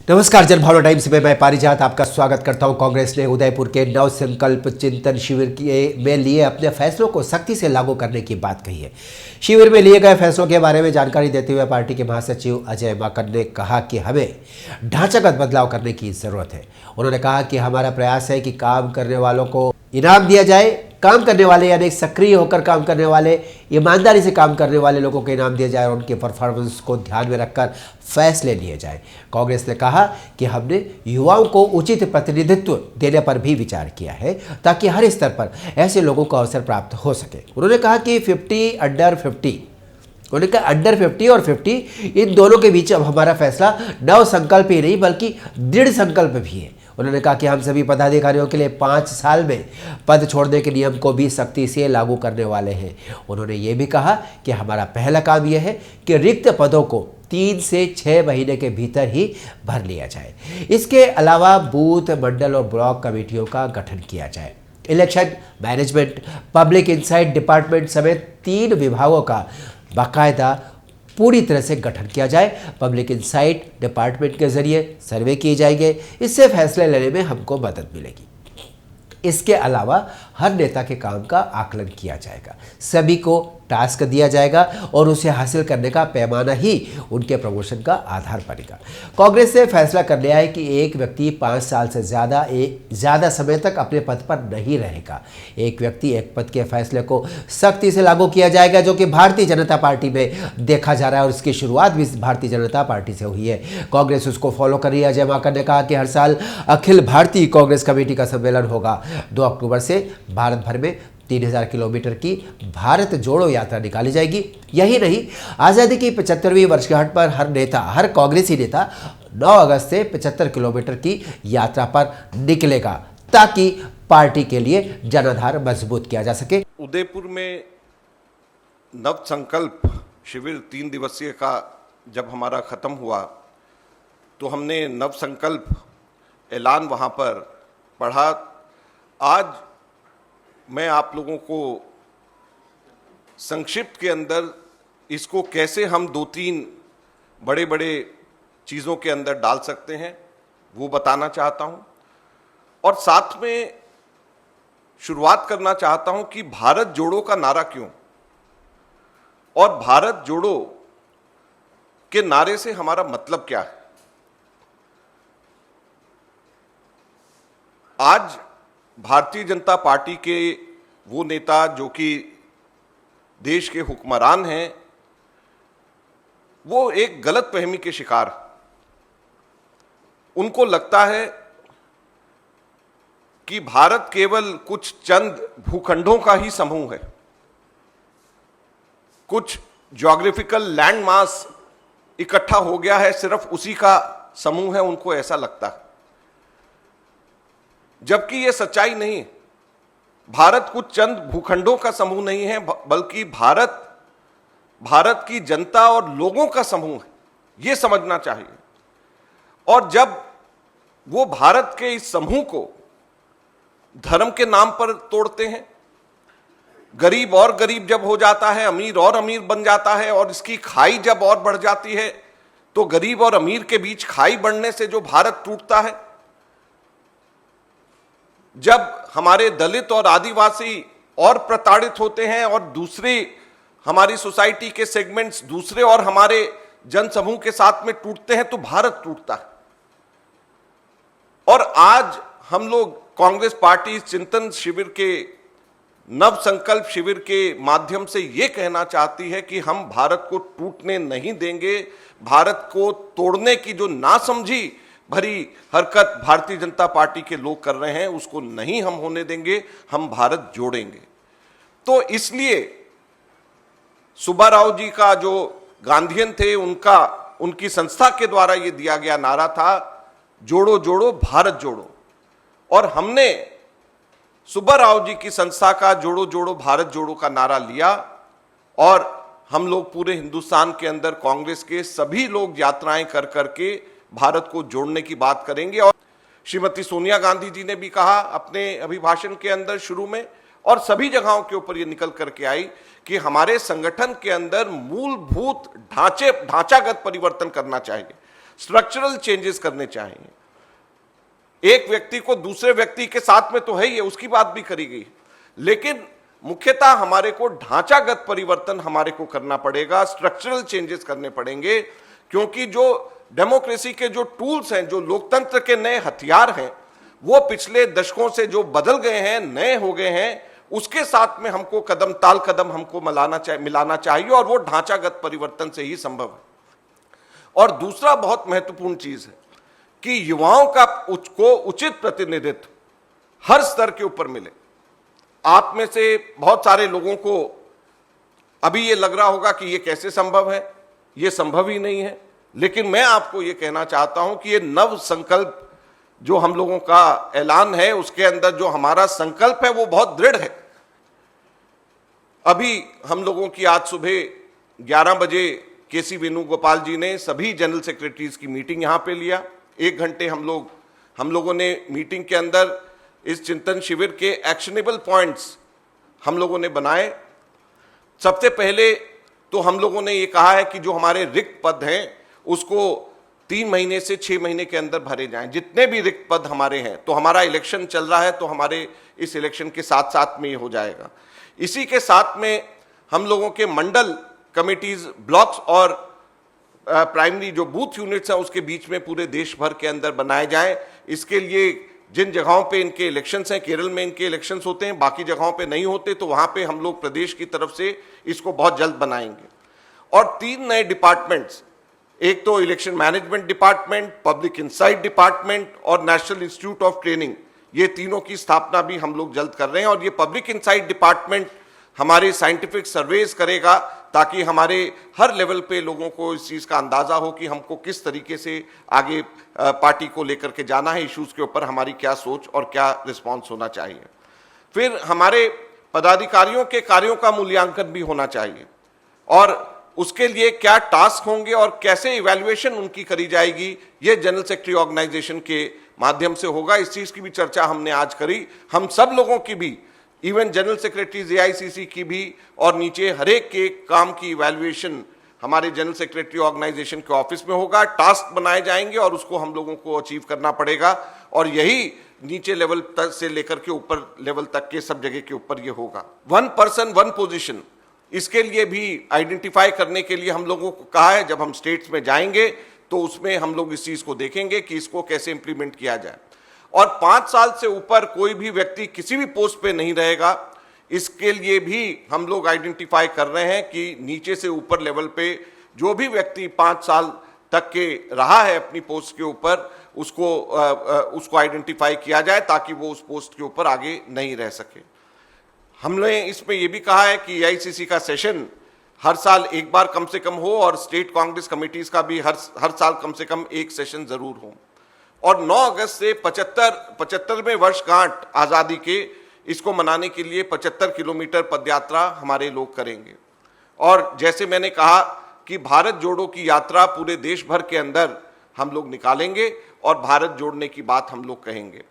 नमस्कार, जनभावना टाइम्स में मैं पारिजात आपका स्वागत करता हूं। कांग्रेस ने उदयपुर के नव संकल्प चिंतन शिविर में लिए अपने फैसलों को सख्ती से लागू करने की बात कही है। शिविर में लिए गए फैसलों के बारे में जानकारी देते हुए पार्टी के महासचिव अजय माकन ने कहा कि हमें ढांचागत बदलाव करने की जरूरत है। उन्होंने कहा कि हमारा प्रयास है कि काम करने वालों को इनाम दिया जाए। काम करने वाले यानी सक्रिय होकर काम करने वाले, ईमानदारी से काम करने वाले लोगों को इनाम दिया जाए और उनके परफॉर्मेंस को ध्यान में रखकर फैसले लिए जाए। कांग्रेस ने कहा कि हमने युवाओं को उचित प्रतिनिधित्व देने पर भी विचार किया है ताकि हर स्तर पर ऐसे लोगों को अवसर प्राप्त हो सके। उन्होंने कहा कि 50 अंडर 50 उन्होंने कहा अंडर 50 और 50 इन दोनों के बीच अब हमारा फैसला नव संकल्प ही नहीं बल्कि दृढ़ संकल्प भी है। उन्होंने कहा कि हम सभी पदाधिकारियों के लिए 5 साल में पद छोड़ने के नियम को भी सख्ती से लागू करने वाले हैं। उन्होंने ये भी कहा कि हमारा पहला काम यह है कि रिक्त पदों को 3 से 6 महीने के भीतर ही भर लिया जाए। इसके अलावा बूथ, मंडल और ब्लॉक कमेटियों का गठन किया जाए। Election management, public insight department समेत 3 विभागों का बाकायदा पूरी तरह से गठन किया जाए। पब्लिक इंसाइट डिपार्टमेंट के जरिए सर्वे किए जाएंगे। इससे फैसले लेने में हमको मदद मिलेगी। इसके अलावा हर नेता के काम का आकलन किया जाएगा, सभी को टास्क दिया जाएगा और उसे हासिल करने का पैमाना ही उनके प्रमोशन का आधार बनेगा। कांग्रेस ने फैसला कर लिया है कि एक व्यक्ति 5 साल से ज़्यादा समय तक अपने पद पर नहीं रहेगा। एक व्यक्ति एक पद के फैसले को सख्ती से लागू किया जाएगा, जो कि भारतीय जनता पार्टी में देखा जा रहा है और इसकी शुरुआत भी भारतीय जनता पार्टी से हुई है। कांग्रेस उसको फॉलो कर रही है। अजय माकन ने कहा कि हर साल अखिल भारतीय कांग्रेस कमेटी का सम्मेलन होगा। 2 अक्टूबर से भारत भर में 3000 किलोमीटर की भारत जोड़ो यात्रा निकाली जाएगी। यही नहीं, आज़ादी की 75वीं वर्षगांठ पर हर कांग्रेसी नेता 9 अगस्त से 75 किलोमीटर की यात्रा पर निकलेगा ताकि पार्टी के लिए जनाधार मजबूत किया जा सके। उदयपुर में नव संकल्प शिविर 3 दिवसीय का जब हमारा खत्म हुआ तो हमने नव संकल्प ऐलान वहाँ पर पढ़ा। आज मैं आप लोगों को संक्षिप्त के अंदर इसको कैसे हम 2-3 बड़े बड़े चीज़ों के अंदर डाल सकते हैं वो बताना चाहता हूं और साथ में शुरुआत करना चाहता हूं कि भारत जोड़ो का नारा क्यों और भारत जोड़ो के नारे से हमारा मतलब क्या है। आज भारतीय जनता पार्टी के वो नेता जो कि देश के हुक्मरान हैं, वो एक गलत फहमी के शिकार। उनको लगता है कि भारत केवल कुछ चंद भूखंडों का ही समूह है, कुछ ज्योग्राफिकल लैंड मास इकट्ठा हो गया है, सिर्फ उसी का समूह है। उनको ऐसा लगता है, जबकि यह सच्चाई नहीं। भारत कुछ चंद भूखंडों का समूह नहीं है, बल्कि भारत की जनता और लोगों का समूह है। यह समझना चाहिए। और जब वो भारत के इस समूह को धर्म के नाम पर तोड़ते हैं, गरीब और गरीब जब हो जाता है, अमीर और अमीर बन जाता है और इसकी खाई जब और बढ़ जाती है, तो गरीब और अमीर के बीच खाई बढ़ने से जो भारत टूटता है, जब हमारे दलित और आदिवासी और प्रताड़ित होते हैं और दूसरी हमारी सोसाइटी के सेगमेंट्स दूसरे और हमारे जनसमूह के साथ में टूटते हैं, तो भारत टूटता है। और आज हम लोग कांग्रेस पार्टी चिंतन शिविर के नव संकल्प शिविर के माध्यम से यह कहना चाहती है कि हम भारत को टूटने नहीं देंगे। भारत को तोड़ने की जो नासमझी भरी हरकत भारतीय जनता पार्टी के लोग कर रहे हैं, उसको नहीं हम होने देंगे। हम भारत जोड़ेंगे। तो इसलिए सुब्बाराव जी का जो गांधीयन थे, उनकी संस्था के द्वारा यह दिया गया नारा था, जोड़ो जोड़ो भारत जोड़ो। और हमने सुब्बाराव जी की संस्था का जोड़ो जोड़ो भारत जोड़ो का नारा लिया और हम लोग पूरे हिंदुस्तान के अंदर कांग्रेस के सभी लोग यात्राएं कर करके भारत को जोड़ने की बात करेंगे। और श्रीमती सोनिया गांधी जी ने भी कहा अपने अभिभाषण के अंदर शुरू में, और सभी जगहों के ऊपर ये निकल करके आई कि हमारे संगठन के अंदर मूलभूत ढांचागत परिवर्तन करना चाहिए। स्ट्रक्चरल चेंजेस करने चाहिए। एक व्यक्ति को दूसरे व्यक्ति के साथ में तो है ही है, उसकी बात भी करी गई, लेकिन मुख्यतः हमारे को ढांचागत परिवर्तन हमारे को करना पड़ेगा, स्ट्रक्चरल चेंजेस करने पड़ेंगे, क्योंकि जो डेमोक्रेसी के जो टूल्स हैं, जो लोकतंत्र के नए हथियार हैं, वो पिछले दशकों से जो बदल गए हैं, नए हो गए हैं, उसके साथ में हमको कदम ताल कदम हमको मिलाना चाहिए, और वो ढांचागत परिवर्तन से ही संभव है। और दूसरा बहुत महत्वपूर्ण चीज है कि युवाओं को उचित प्रतिनिधित्व हर स्तर के ऊपर मिले। आप में से बहुत सारे लोगों को अभी ये लग रहा होगा कि ये कैसे संभव है, ये संभव ही नहीं है, लेकिन मैं आपको ये कहना चाहता हूं कि ये नव संकल्प जो हम लोगों का ऐलान है, उसके अंदर जो हमारा संकल्प है वो बहुत दृढ़ है। अभी हम लोगों की आज सुबह 11 बजे केसी वेणुगोपाल जी ने सभी जनरल सेक्रेटरीज की मीटिंग यहां पे लिया। 1 घंटे हम लोगों ने मीटिंग के अंदर इस चिंतन शिविर के एक्शनेबल पॉइंट्स हम लोगों ने बनाए। सबसे पहले तो हम लोगों ने ये कहा है कि जो हमारे रिक्त पद हैं उसको 3 महीने से 6 महीने के अंदर भरे जाएं। जितने भी रिक्त पद हमारे हैं, तो हमारा इलेक्शन चल रहा है, तो हमारे इस इलेक्शन के साथ साथ में ये हो जाएगा। इसी के साथ में हम लोगों के मंडल कमिटीज, ब्लॉक्स और प्राइमरी जो बूथ यूनिट्स हैं उसके बीच में पूरे देश भर के अंदर बनाए जाएं। इसके लिए जिन जगहों पे इनके इलेक्शंस हैं, केरल में इनके इलेक्शंस होते हैं, बाकी जगहों पे नहीं होते, तो वहां पे हम लोग प्रदेश की तरफ से इसको बहुत जल्द बनाएंगे। और 3 नए डिपार्टमेंट्स, एक तो election management department, public insight department और नेशनल इंस्टीट्यूट ऑफ ट्रेनिंग, ये तीनों की स्थापना भी हम लोग जल्द कर रहे हैं। और ये पब्लिक इंसाइट डिपार्टमेंट हमारे साइंटिफिक सर्वेज करेगा, ताकि हमारे हर लेवल पे लोगों को इस चीज का अंदाजा हो कि हमको किस तरीके से आगे पार्टी को लेकर के जाना है, इश्यूज के ऊपर हमारी क्या सोच और क्या रिस्पॉन्स होना चाहिए। फिर हमारे पदाधिकारियों के कार्यों का मूल्यांकन भी होना चाहिए, और उसके लिए क्या टास्क होंगे और कैसे इवैल्यूएशन उनकी करी जाएगी, ये जनरल सेक्रेटरी ऑर्गेनाइजेशन के माध्यम से होगा। इस चीज की भी चर्चा हमने आज करी। हम सब लोगों की भी, इवन जनरल सेक्रेटरी एआईसीसी की भी, और नीचे हर एक के काम की इवैल्यूएशन हमारे जनरल सेक्रेटरी ऑर्गेनाइजेशन के ऑफिस में होगा। टास्क बनाए जाएंगे और उसको हम लोगों को अचीव करना पड़ेगा, और यही नीचे लेवल तक से लेकर के ऊपर लेवल तक के सब जगह के ऊपर ये होगा। 1 पर्सन 1 पोजीशन, इसके लिए भी आइडेंटिफाई करने के लिए हम लोगों को कहा है। जब हम स्टेट्स में जाएंगे तो उसमें हम लोग इस चीज को देखेंगे कि इसको कैसे इंप्लीमेंट किया जाए। और 5 साल से ऊपर कोई भी व्यक्ति किसी भी पोस्ट पे नहीं रहेगा, इसके लिए भी हम लोग आइडेंटिफाई कर रहे हैं कि नीचे से ऊपर लेवल पे जो भी व्यक्ति 5 साल तक के रहा है अपनी पोस्ट के ऊपर, उसको आइडेंटिफाई किया जाए, ताकि वो उस पोस्ट के ऊपर आगे नहीं रह सके। हमने इसमें यह भी कहा है कि एआईसीसी का सेशन हर साल एक बार कम से कम हो, और स्टेट कांग्रेस कमेटीज का भी हर साल कम से कम एक सेशन जरूर हो। और 9 अगस्त से 75वें वर्षगांठ आज़ादी के, इसको मनाने के लिए 75 किलोमीटर पदयात्रा हमारे लोग करेंगे। और जैसे मैंने कहा कि भारत जोड़ो की यात्रा पूरे देश भर के अंदर हम लोग निकालेंगे, और भारत जोड़ने की बात हम लोग कहेंगे।